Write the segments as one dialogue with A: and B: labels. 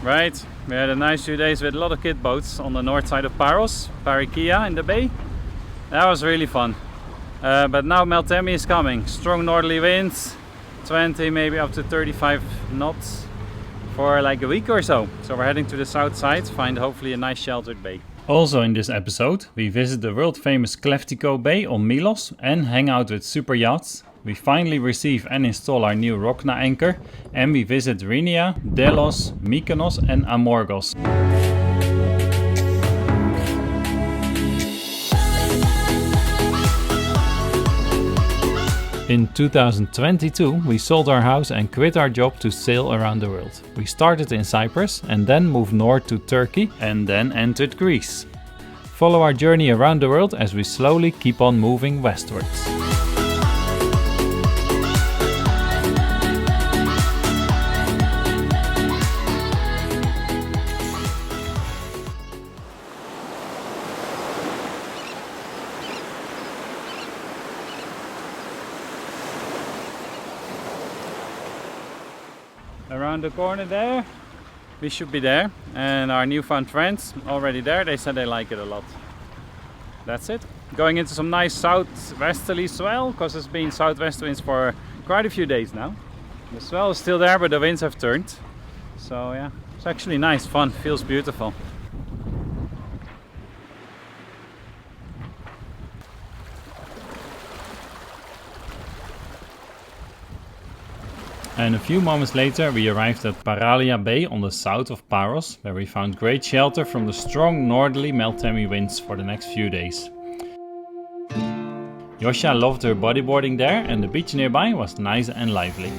A: Right, we had a nice few days with a lot of kid boats on the north side of Paros, Parikia in the bay. That was really fun. But now Meltemi is coming. Strong northerly winds, 20 maybe up to 35 knots for like a week or so. So we're heading to the south side, find hopefully a nice sheltered bay. Also in this episode, we visit the world famous Kleftiko Bay on Milos and hang out with super yachts. We finally receive and install our new Rocna anchor, and we visit Rinea, Delos, Mykonos and Amorgos. In 2022 we sold our house and quit our job to sail around the world. We started in Cyprus and then moved north to Turkey and then entered Greece. Follow our journey around the world as we slowly keep on moving westwards. Around the corner there, we should be there, and our newfound friends already there, they said they like it a lot. That's it. Going into some nice southwesterly swell, because it's been southwest winds for quite a few days now. The swell is still there, but the winds have turned. So yeah, it's actually nice, fun, feels beautiful. And a few moments later we arrived at Paralia Bay on the south of Paros, where we found great shelter from the strong northerly Meltemi winds for the next few days. Yosha loved her bodyboarding there, and the beach nearby was nice and lively.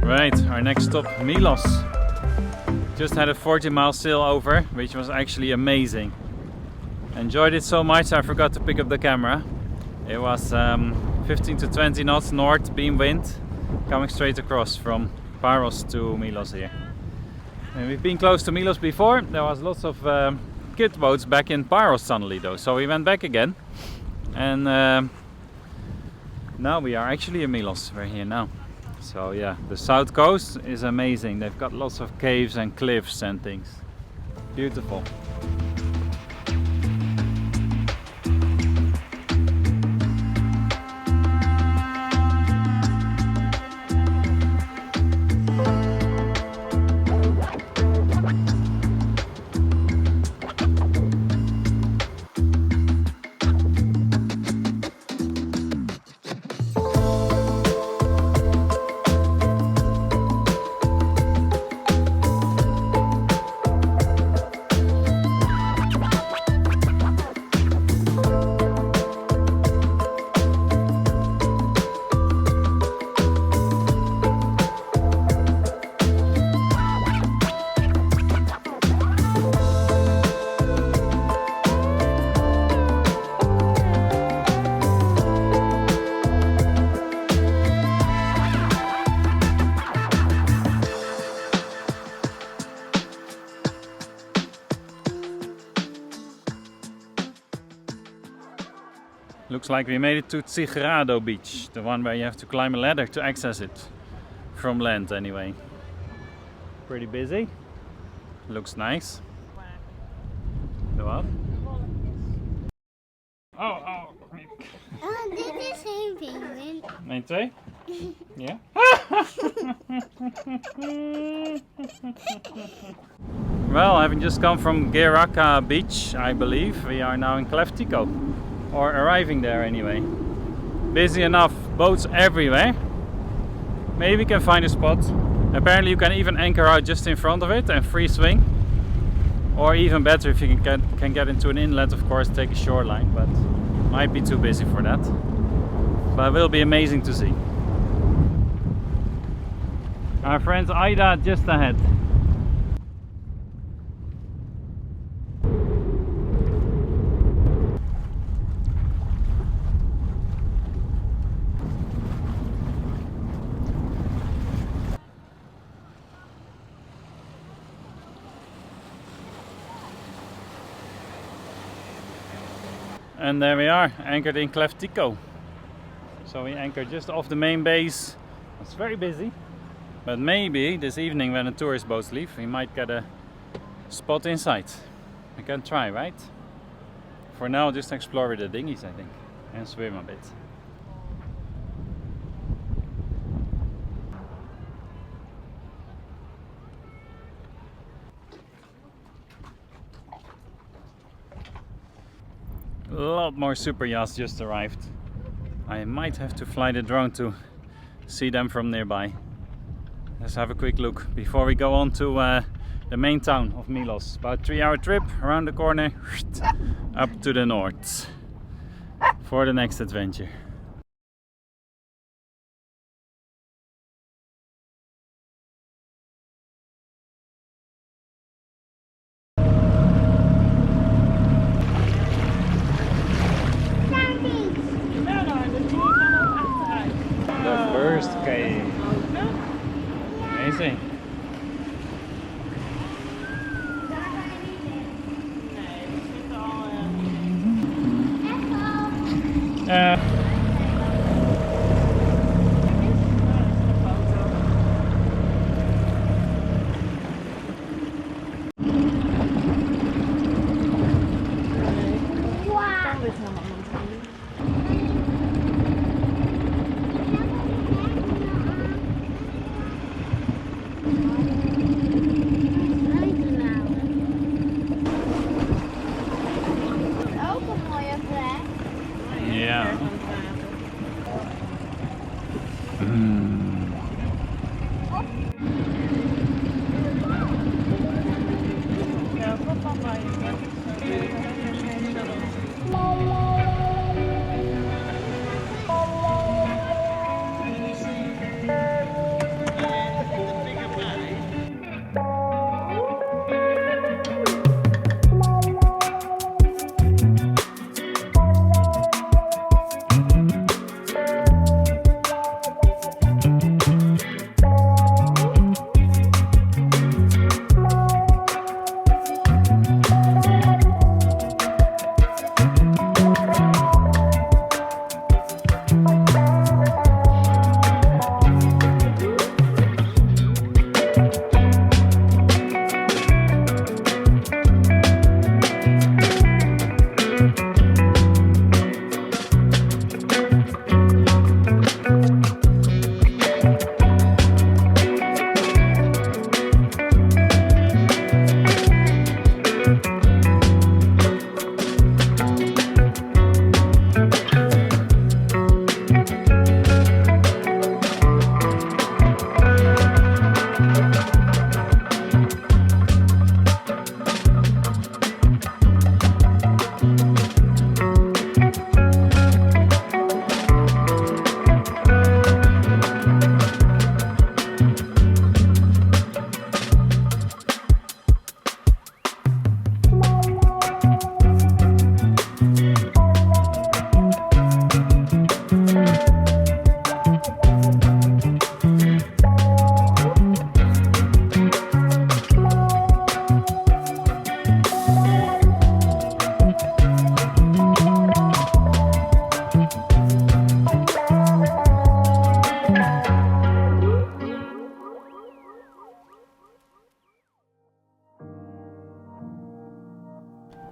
A: Right, our next stop, Milos. Just had a 40-mile sail over, which was actually amazing. Enjoyed it so much I forgot to pick up the camera. It was 15 to 20 knots north beam wind coming straight across from Paros to Milos here. And we've been close to Milos before. There was lots of kid boats back in Paros suddenly though, so we went back again. And now we are actually in Milos. We're here now. So yeah, the south coast is amazing. They've got lots of caves and cliffs and things. Beautiful. Looks like we made it to Tsigrado Beach, the one where you have to climb a ladder to access it. From land anyway. Pretty busy. Looks nice. The what? Oh.
B: Oh, dit is geen pinguïn.
A: 1, 2? Ja. Well, having just come from Gerakas Beach, I believe, we are now in Kleftiko, or arriving there anyway. Busy enough, boats everywhere. Maybe we can find a spot. Apparently you can even anchor out just in front of it and free swing. Or even better, if you can get into an inlet, of course, take a shoreline, but might be too busy for that. But it will be amazing to see. Our friends Ida just ahead. And there we are, anchored in Kleftiko. So we anchored just off the main base. It's very busy, but maybe this evening when the tourist boats leave, we might get a spot inside. We can try, right? For now, just explore with the dinghies, I think, and swim a bit. A lot more super yachts just arrived. I might have to fly the drone to see them from nearby. Let's have a quick look before we go on to the main town of Milos. About 3-hour trip around the corner, up to the north for the next adventure. First cave. Amazing.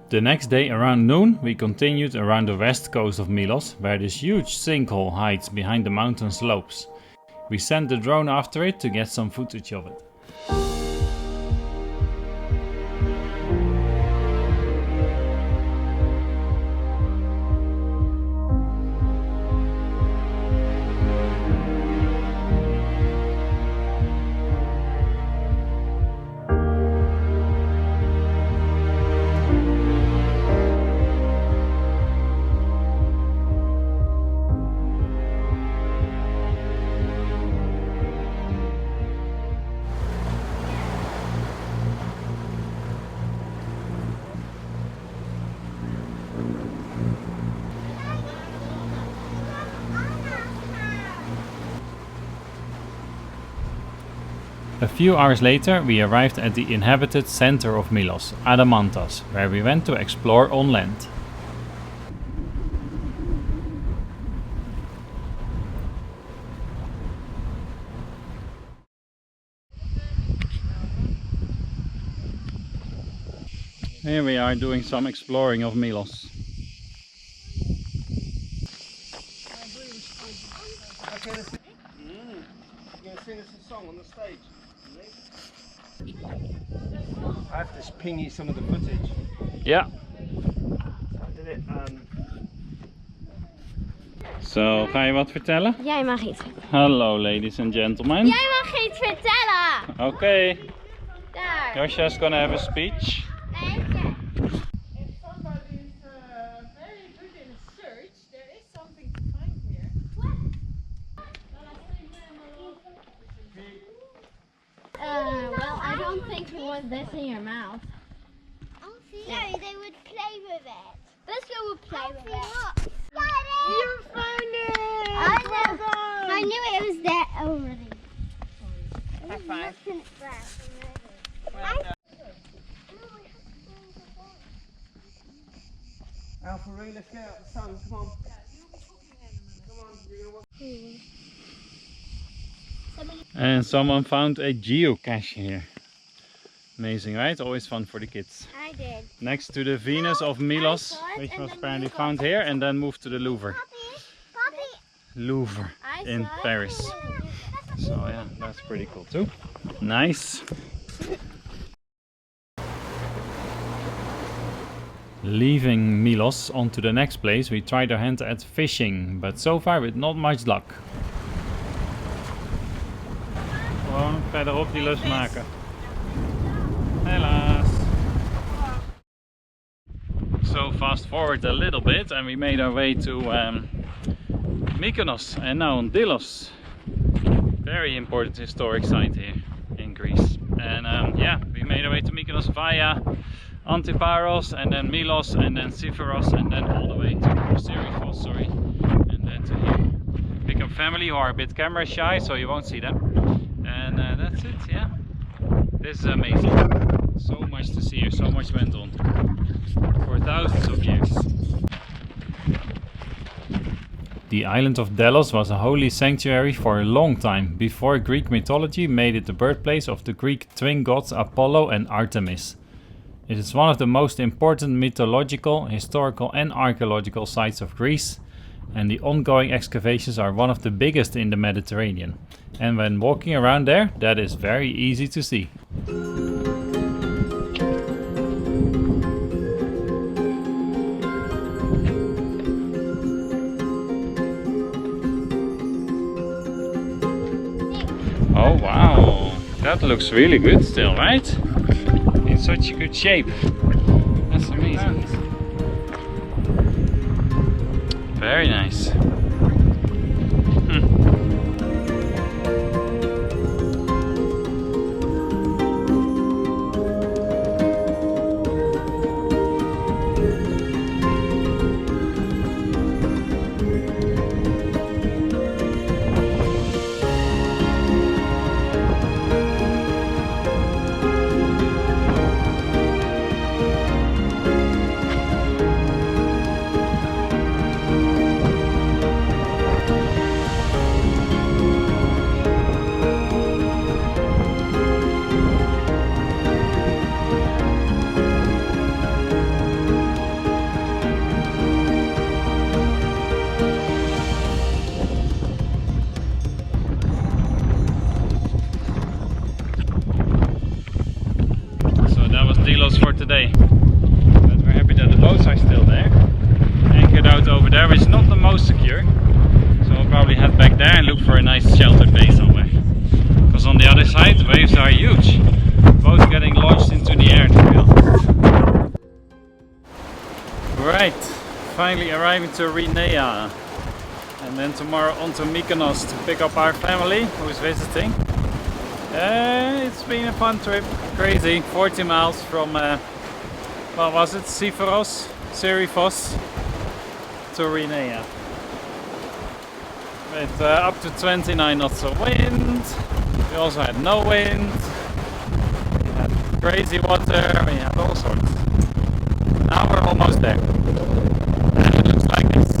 A: The next day around noon we continued around the west coast of Milos, where this huge sinkhole hides behind the mountain slopes. We sent the drone after it to get some footage of it. A few hours later we arrived at the inhabited center of Milos, Adamantas, where we went to explore on land. Here we are doing some exploring of Milos.
C: Okay, you're going to sing us a song on the stage. I have to ping you some of the footage.
A: Yeah.
C: I did it.
A: Zo, ga je wat vertellen?
B: Jij mag iets vertellen.
A: Hello ladies and gentlemen.
B: Jij mag iets vertellen!
A: Okay,
B: Daar.
A: Josha's gonna have a speech.
B: Well, I don't think you want this in your mouth.
D: No, they would play with it.
B: Let's go with play with it.
D: Got it!
B: You found it!
D: I knew it was there already.
B: High five.
C: Alpha Ray, let's get out the sun. Come on. Come on, you're going to watch.
A: And someone found a geocache here. Amazing, right? Always fun for the kids.
D: I did.
A: Next to the Venus of Milos,
D: saw it
A: which
D: and
A: was
D: then
A: apparently
D: Milos.
A: found here, and then moved to the Louvre.
D: Poppy.
A: Louvre in Paris. So yeah, that's pretty cool too. Nice. Leaving Milos onto the next place, we tried our hand at fishing, but so far with not much luck. Gewoon verderop die lus maken. Helaas. So fast forward a little bit and we made our way to Mykonos and now on Delos. Very important historic site here in Greece. And yeah, we made our way to Mykonos via Paros and then Milos and then Syros and then all the way to Syros, and then to here. Become family who are a bit camera shy, so you won't see them. And that's it, yeah. This is amazing. So much to see here, so much went on for thousands of years. The island of Delos was a holy sanctuary for a long time, before Greek mythology made it the birthplace of the Greek twin gods Apollo and Artemis. It is one of the most important mythological, historical and archaeological sites of Greece, and the ongoing excavations are one of the biggest in the Mediterranean. And when walking around there, that is very easy to see. Oh wow, that looks really good still, right? In such a good shape. That's amazing. Very nice. For today, but we're happy that the boats are still there, anchored out over there, which is not the most secure, so we'll probably head back there and look for a nice sheltered bay somewhere, because on the other side the waves are huge, boats getting launched into the air, to be honest. Right, finally arriving to Rinea, and then tomorrow on to Mykonos to pick up our family who's visiting. It's been a fun trip, crazy, 40 miles from, what was it, Syros to Rinea. With up to 29 knots of wind, We also had no wind, we had crazy water, we had all sorts. Now we're almost there. And it looks like this.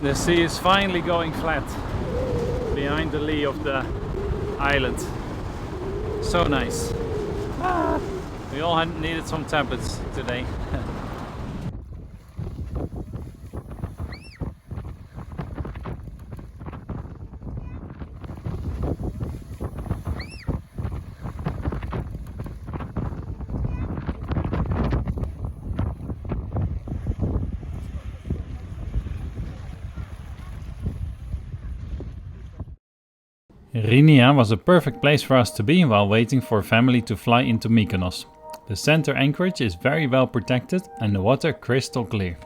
A: The sea is finally going flat behind the lee of the island. So nice. We all needed some tablets today. Rinea was a perfect place for us to be while waiting for family to fly into Mykonos. The center anchorage is very well protected and the water crystal clear.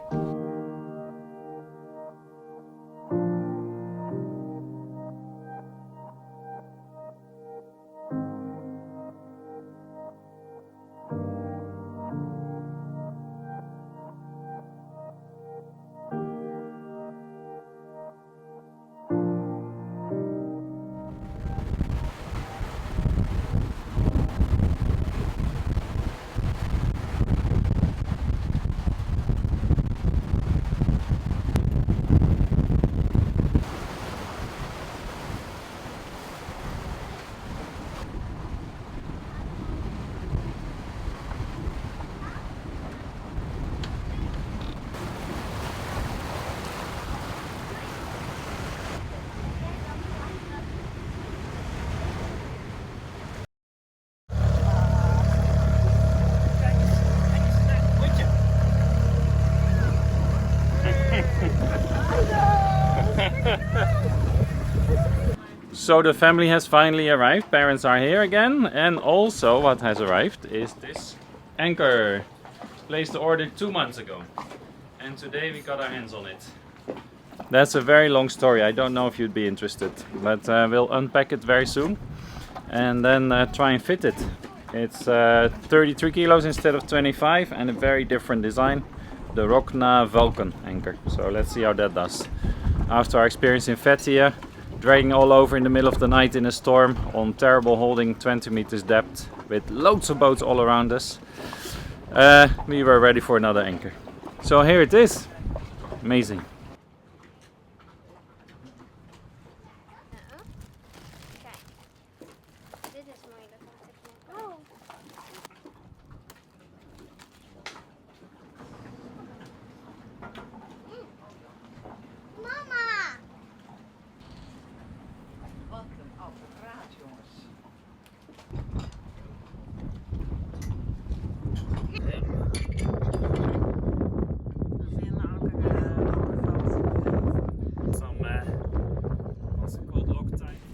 A: So the family has finally arrived, parents are here again, and also what has arrived is this anchor. Placed the order 2 months ago and today we got our hands on it. That's a very long story, I don't know if you'd be interested, but we'll unpack it very soon and then try and fit it. It's 33 kilos instead of 25 and a very different design, the Rocna Vulcan anchor. So let's see how that does. After our experience in Fethiye, dragging all over in the middle of the night in a storm on terrible holding 20 meters depth with loads of boats all around us, we were ready for another anchor. So here it is. Amazing.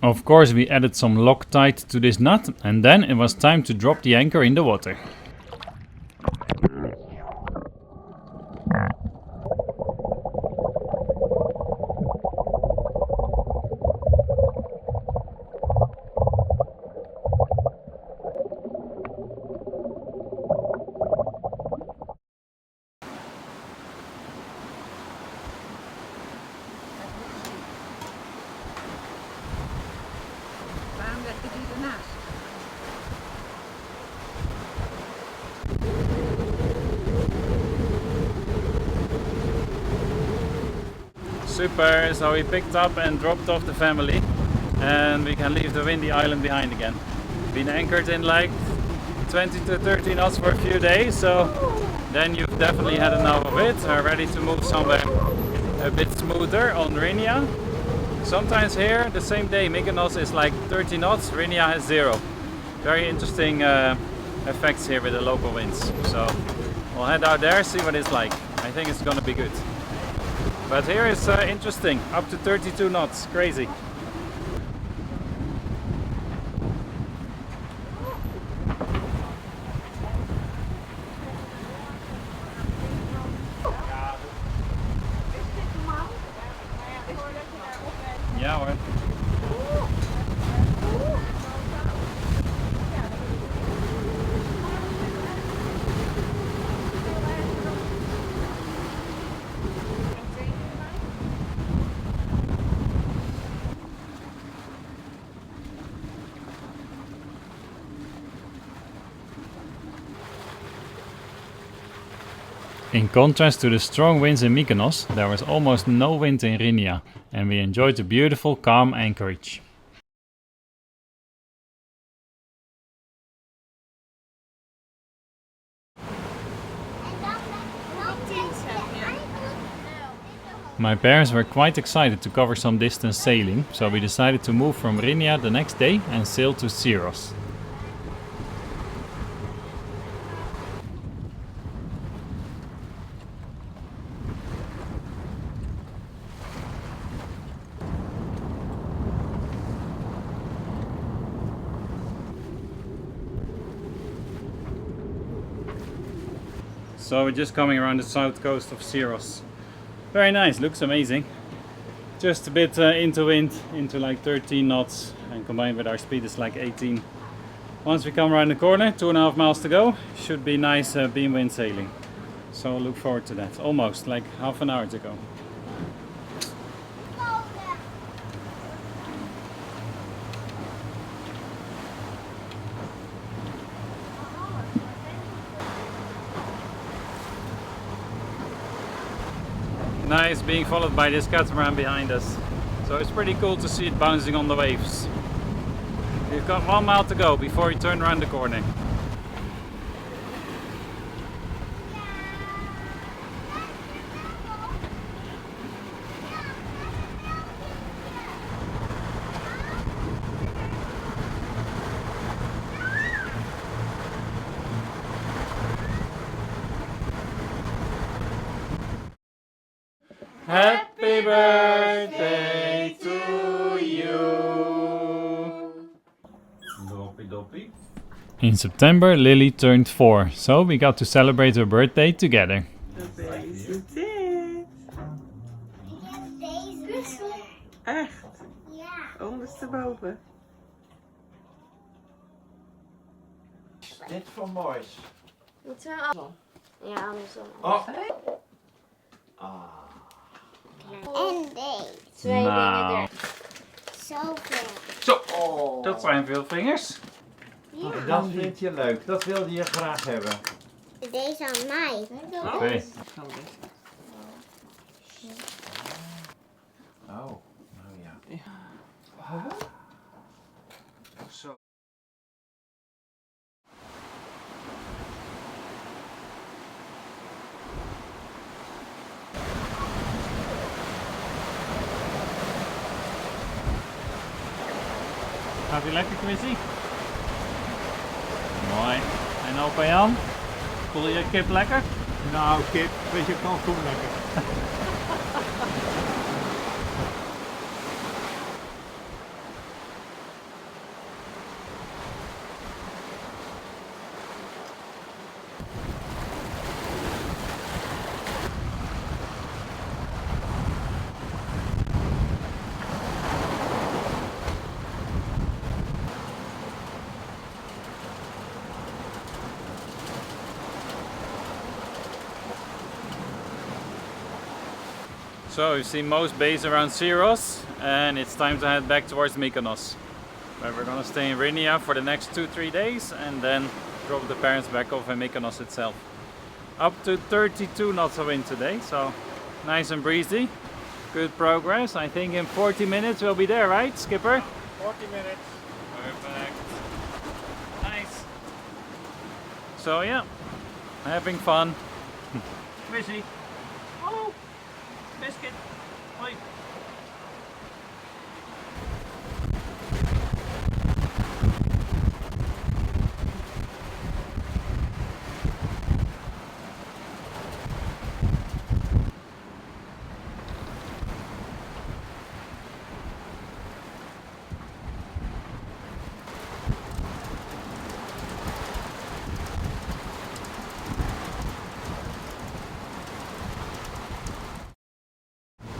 A: Of course we added some Loctite to this nut and then it was time to drop the anchor in the water. Super, so we picked up and dropped off the family and we can leave the windy island behind again. Been anchored in like 20 to 30 knots for a few days, so then you've definitely had enough of it. Are ready to move somewhere a bit smoother on Rinea. Sometimes here, the same day, Mykonos is like 30 knots, Rinea has 0. Very interesting effects here with the local winds. So we'll head out there, see what it's like. I think it's gonna be good. But here is interesting, up to 32 knots, crazy. In contrast to the strong winds in Mykonos, there was almost no wind in Rinea, and we enjoyed the beautiful calm anchorage. My parents were quite excited to cover some distance sailing, so we decided to move from Rinea the next day and sail to Syros. So we're just coming around the south coast of Syros. Very nice, looks amazing. Just a bit into wind, into like 13 knots, and combined with our speed is like 18. Once we come around the corner, 2.5 miles to go, should be nice beam wind sailing. So look forward to that. Almost like half an hour to go. Nice being followed by this catamaran behind us. So it's pretty cool to see it bouncing on the waves. We've got 1 mile to go before we turn around the corner. Happy birthday to you. Doppie doppie. In September, Lilly turned 4, so we got to celebrate her birthday together.
C: Deze dit. Echt?
D: Ja.
C: Ondersteboven.
E: Dit voor moois.
B: Moeten we al? Ja, andersom.
E: Oh.
D: En deze.
B: Twee dingen er.
D: Zoveel.
A: Zo, dat zijn veel vingers.
E: Dat vind je leuk. Dat wilde je graag hebben.
D: Deze aan mij.
A: Oké.
E: Oh, nou ja. Zo.
A: Gaat ie lekker, Quizzy? Mooi. En opa Jan? Voel je kip lekker?
E: Nou, kip, weet je, kan goed lekker.
A: So we've seen most bays around Syros, and it's time to head back towards Mykonos, where we're gonna stay in Rinea for the next 2-3 days and then drop the parents back off in Mykonos itself. Up to 32 knots of wind today, so nice and breezy. Good progress. I think in 40 minutes we'll be there, right, Skipper?
E: 40 minutes.
A: Perfect. Nice. So yeah, having fun. Quizzy. Oh, biscuit. Hoi.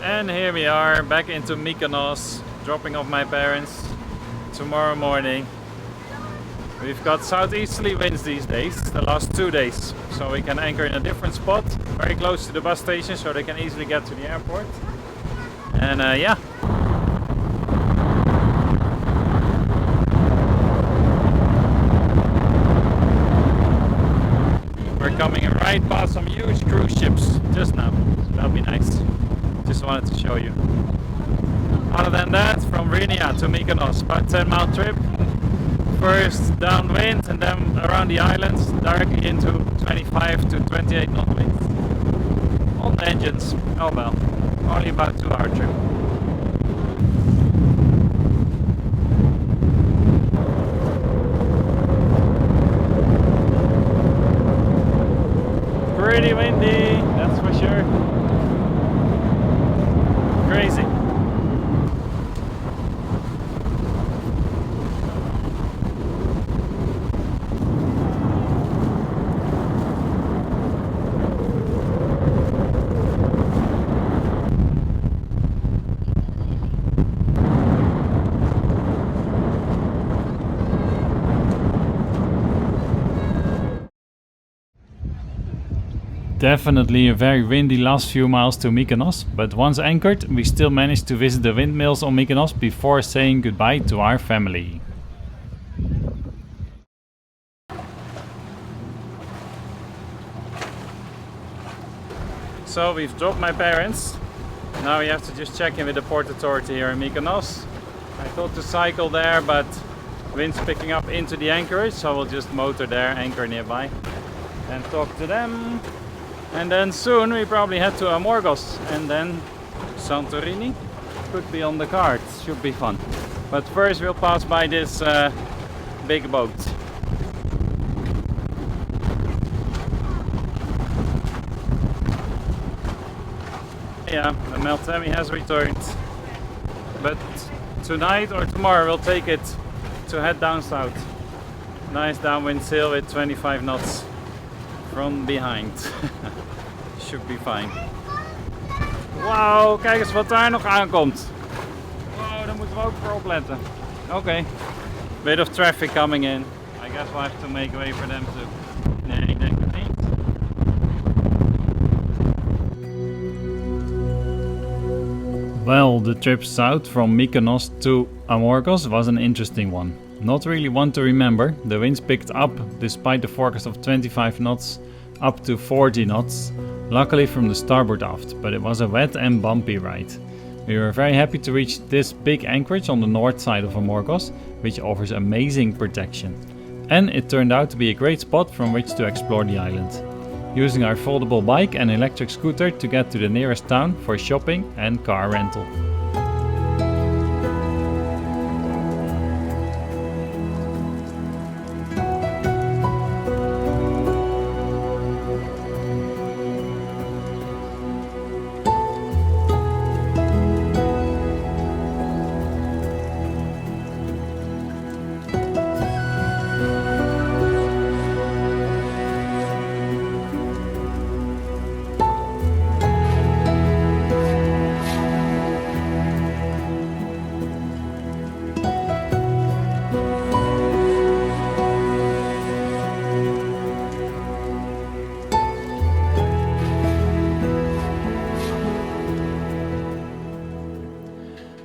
A: And here we are back into Mykonos, dropping off my parents tomorrow morning. We've got southeasterly winds these days, the last 2 days, so we can anchor in a different spot, very close to the bus station, so they can easily get to the airport. And yeah. We're coming right past some huge cruise ships just now. So that'll be nice. Just wanted to show you. Other than that, from Rinea to Mykonos, about 10-mile trip. First downwind and then around the islands, directly into 25 to 28 knot winds. On the engines. Oh well, only about 2-hour trip. Pretty windy, that's for sure. Crazy. Definitely a very windy last few miles to Mykonos, but once anchored we still managed to visit the windmills on Mykonos before saying goodbye to our family. So we've dropped my parents. Now we have to just check in with the Port Authority here in Mykonos. I thought to cycle there, but wind's picking up into the anchorage, so we'll just motor there, anchor nearby and talk to them. And then soon we probably head to Amorgos and then Santorini. Could be on the cards, should be fun. But first we'll pass by this big boat. Yeah, the Meltemi has returned. But tonight or tomorrow we'll take it to head down south. Nice downwind sail with 25 knots from behind. Should be fine. Wauw, kijk eens wat daar nog aankomt. Wow, daar moeten we ook voor opletten. Oké. Bit of traffic coming in. I guess we'll have to make way for them too. Nee, ik denk het niet. Well, the trip south from Mykonos to Amorgos was an interesting one. Not really one to remember. The winds picked up despite the forecast of 25 knots up to 40 knots. Luckily from the starboard aft, but it was a wet and bumpy ride. We were very happy to reach this big anchorage on the north side of Amorgos, which offers amazing protection. And it turned out to be a great spot from which to explore the island. Using our foldable bike and electric scooter to get to the nearest town for shopping and car rental.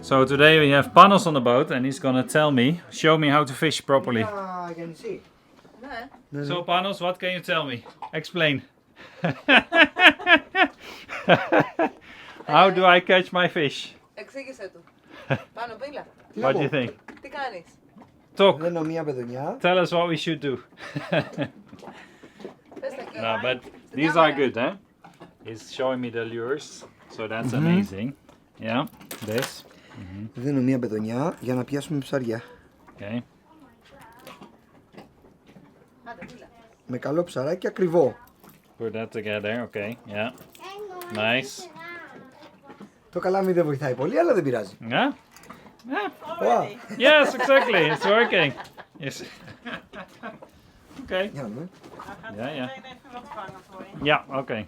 A: So today we have Panos on the boat and he's gonna show me how to fish properly.
C: I can see.
A: So Panos, what can you tell me? Explain. How do I catch my fish?
F: Εξήγησε του. Πάνω πίλα.
A: What do you think?
F: Τι κάνεις?
A: Talk.
C: Δένω μία παιδονιά.
A: Tell us what we should do.
F: Πες τα εκεί.
A: No, but these are good, eh? He's showing me the lures, so that's amazing. Yeah, this.
C: Δένω μία παιδονιά για να πιάσουμε ψάρια.
A: Okay.
C: Με καλό ψαράκι ακριβό.
A: Put that together, okay, yeah. Nice.
C: Το καλάμι δεν βοηθάει πολύ, αλλά δεν πειράζει.
A: Yeah? Yeah.
C: Wow.
A: Yes, exactly, it's working. Yes. Okay.
C: Για να δούμε.
A: Yeah, yeah. Yeah, okay.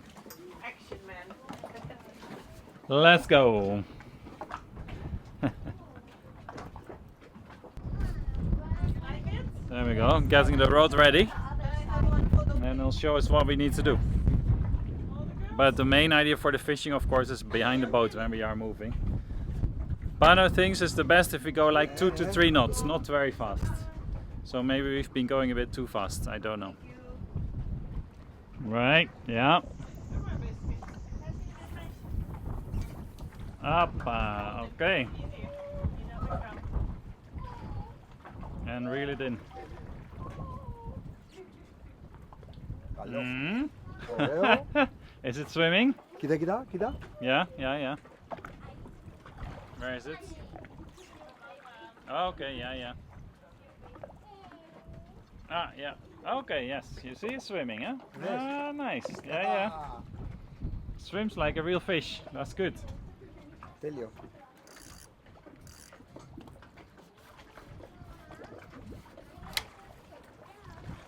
A: Let's go. There we go, getting the rod ready. And he'll show us what we need to do. But the main idea for the fishing, of course, is behind the boat when we are moving. Pano thinks it's the best if we go like 2 to 3 knots, not very fast. So maybe we've been going a bit too fast, I don't know. Right, yeah. Up, okay. And reel it in. Mm. Is it swimming?
C: Kida.
A: Yeah. Where is it? Okay, yeah. Ah, yeah. Okay, yes. You see it swimming, huh?
C: Yes.
A: Ah, nice. Yeah. Swims like a real fish. That's good.
C: Tell you.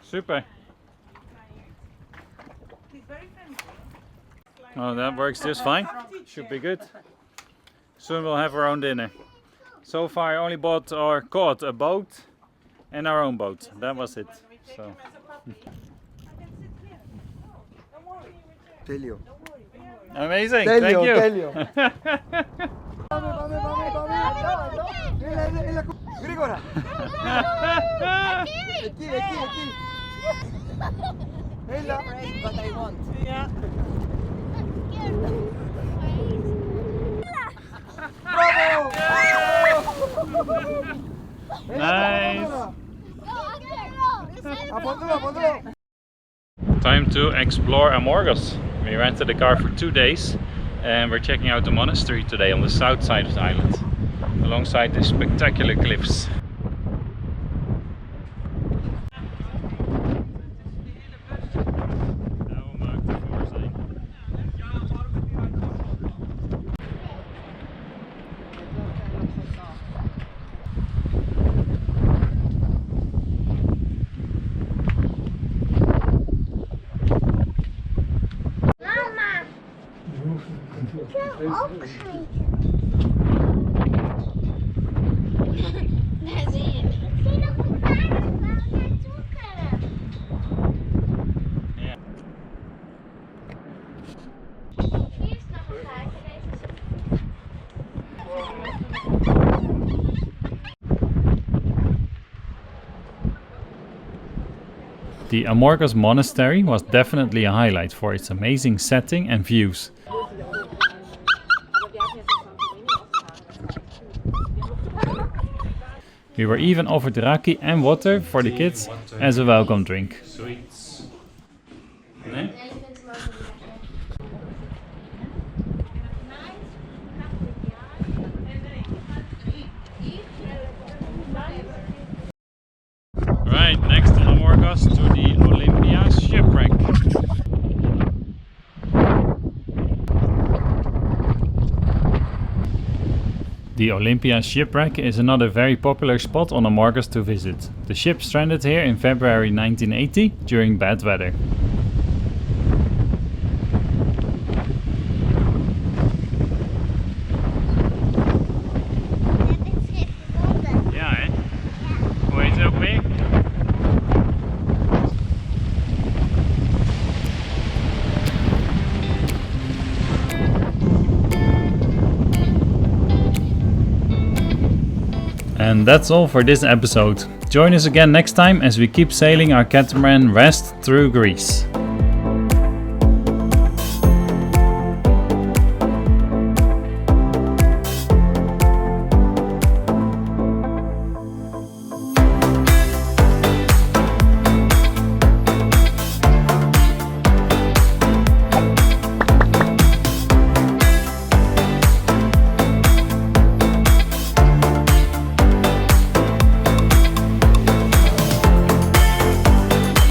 A: Super. Oh, that works just fine. Should be good. Soon we'll have our own dinner. So far I only bought or caught a boat and our own boat. That was it. So.
C: Tell you.
A: Amazing.
C: Tell
A: Thank
C: you,
A: you.
C: tell you. Γρήγορα. Εκεί. Έλα.
F: What I want. Yeah.
A: Nice.
C: Από εδώ.
A: Time to explore Amorgos. We rented a car for 2 days and we're checking out the monastery today on the south side of the island, alongside the spectacular cliffs. The Amorgos monastery was definitely a highlight for its amazing setting and views. We were even offered raki and water for the kids as a welcome drink. Sweets. Right, next to Amorgos to the Olympia shipwreck. The Olympia shipwreck is another very popular spot on Amorgos to visit. The ship stranded here in February 1980 during bad weather. And that's all for this episode. Join us again next time as we keep sailing our catamaran west through Greece.